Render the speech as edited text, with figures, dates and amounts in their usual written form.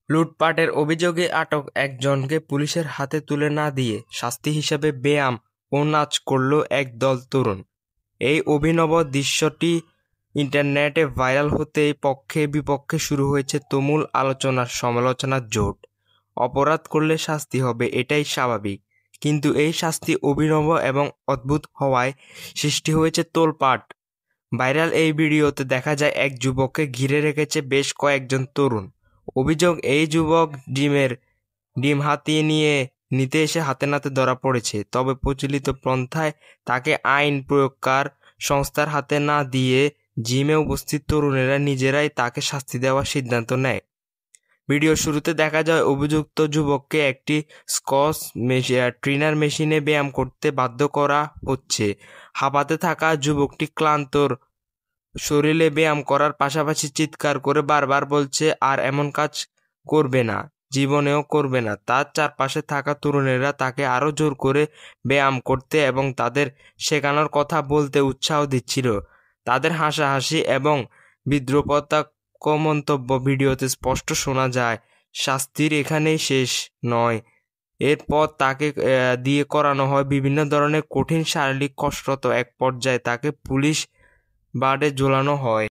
লুটপাটের অভিযোগে আটক একজনকে পুলিশের হাতে তুলে না দিয়ে শাস্তি হিসেবে ব্যায়াম ও নাচ করল একদল তরুণ। এই অভিনব দৃশ্যটি ইন্টারনেটে ভাইরাল হতেই পক্ষে বিপক্ষে শুরু হয়েছে তুমুল আলোচনার সমালোচনার জোট। অপরাধ করলে শাস্তি হবে, এটাই স্বাভাবিক, কিন্তু এই শাস্তি অভিনব এবং অদ্ভুত হওয়ায় সৃষ্টি হয়েছে তোলপাড়। ভাইরাল এই ভিডিওতে দেখা যায় এক যুবককে ঘিরে রেখেছে বেশ কয়েকজন তরুণ। অভিযোগ, এই যুবক ডিম হাতিয়ে নিতে এসে হাতে নাতে ধরা পড়েছে। তবে প্রচলিত পন্থায় তাকে আইন প্রয়োগকার সংস্থার হাতে না দিয়ে জিমে উপস্থিত তরুণেরা নিজেরাই তাকে শাস্তি দেওয়ার সিদ্ধান্ত নেয়। ভিডিও শুরুতে দেখা যায় অভিযুক্ত যুবককে একটি স্কচ ট্রেনার মেশিনে ব্যায়াম করতে বাধ্য করা হচ্ছে। হাঁপাতে থাকা যুবকটি ক্লান্তর শরীরে ব্যায়াম করার পাশাপাশি চিৎকার করে বারবার বলছে আর এমন কাজ করবে না, জীবনেও করবে না। তার চারপাশে থাকা তরুণেরা তাকে আরো জোর করে ব্যায়াম করতে এবং তাদের শেখানোর কথা বলতে উৎসাহ দিচ্ছিল। তাদের হাসাহাসি এবং বিদ্রুপাত্মক মন্তব্য ভিডিওতে স্পষ্ট শোনা যায়। শাস্তির এখানেই শেষ নয়, এরপর তাকে দিয়ে করানো হয় বিভিন্ন ধরনের কঠিন শারীরিক কসরত। এক পর্যায়ে তাকে পুলিশ বাড়ে ঝোলানো হয়।